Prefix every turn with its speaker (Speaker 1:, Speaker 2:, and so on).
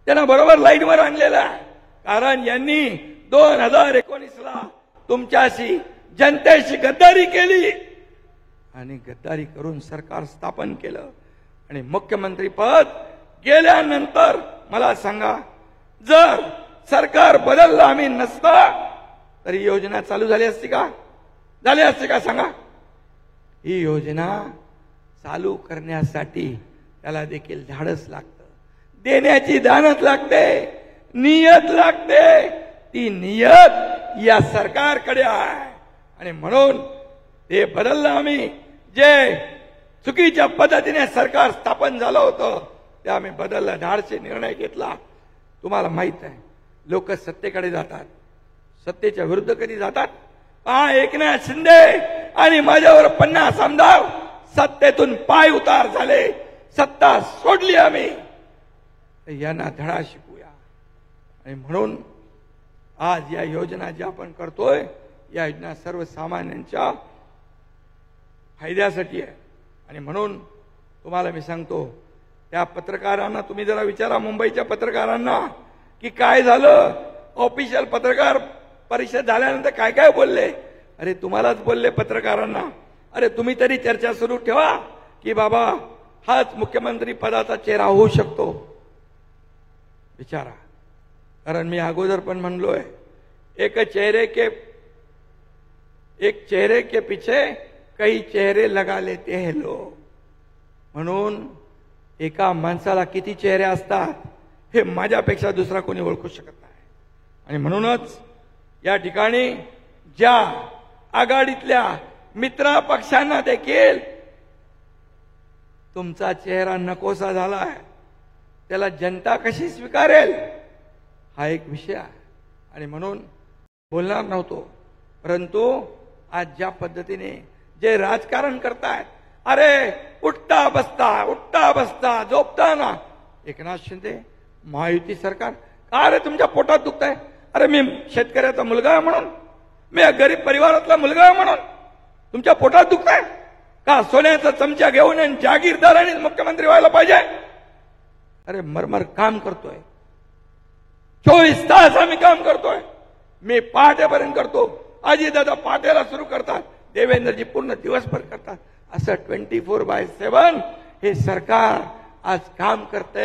Speaker 1: त्यांना बरोबर लाईनवर आणलेलं आहे. कारण यांनी 2019ला तुमच्याशी जनतेशी गद्दारी केली आणि गद्दारी करून सरकार स्थापन केलं. आणि मुख्यमंत्री पद गेल्यानंतर मला सांगा, जर सरकार बदललं आम्ही नसता तर ही योजना चालू झाली असती का? झाली असती का सांगा? ही योजना चालू करण्यासाठी त्याला देखील धाडस लागतं, देण्याची दानत लागते, नियत लागते. ती नियत या सरकारकडे आहे आणि म्हणून ते बदललं आम्ही. जे चुकीच्या पद्धतीने सरकार स्थापन झालं होतं ते आम्ही बदललं, धाडसी निर्णय घेतला. तुम्हाला माहित आहे, लोक सत्तेकडे जातात, सत्तेच्या विरुद्ध कधी जातात? एकनाथ शिंदे आणि माझ्यावर 50 आमदार सत्तेतून पाय उतार झाले, सत्ता सोडली आम्ही. यांना धडा शिकूया. आणि म्हणून आज या योजना ज्या आपण करतोय, या योजना सर्वसामान्यांच्या फायद्यासाठी आहे. आणि म्हणून तुम्हाला मी सांगतो, त्या पत्रकारांना तुम्ही जरा विचारा, मुंबईच्या पत्रकारांना, की काय झालं. ऑफिशियल पत्रकार परिषद झाल्यानंतर काय काय बोलले. अरे तुम्हालाच बोलले पत्रकारांना, अरे तुम्ही तरी चर्चा सुरू ठेवा की बाबा हाच मुख्यमंत्री पदाचा चेहरा होऊ शकतो. विचारा. कारण मी अगोदर पण म्हणलोय, एक चेहरे के पीछे कई चेहरे लगा लेते हैं लोग. म्हणून एका माणसाला किती चेहरे असतात हे माझ्यापेक्षा दुसरा कोणी ओळखू शकत नाही. आणि म्हणूनच या ठिकाणी ज्या आघाडीतल्या मित्र पक्षांना देखील तुमचा चेहरा नकोसा झालाय, त्याला जनता कशी स्वीकारेल हा एक विषय आहे. आणि म्हणून बोलणार नव्हतो, परंतु आज ज्या पद्धतीने जे राजकारण करतायत, अरे उठता बसता झोपताना एकनाथ शिंदे महायुती सरकार, अरे तुमच्या पोटात दुखतंय, अरे मी शेतकऱ्याचा मुलगा आहे म्हणून, मी गरीब परिवारातला मुलगा आहे म्हणून तुमच्या पोटात दुखतंय का? सोन्याचा चमचा घेऊन जागीरदाराने मुख्यमंत्री व्हायला पाहिजे? अरे मरमर काम करतोय, 24 तास आम्ही काम करतोय. मी पहाटेपर्यंत करतो, अजितदादा पहाटेला सुरू करतात, देवेंद्रजी पूर्ण दिवसभर करतात. असं 24/7 हे सरकार आज काम करते.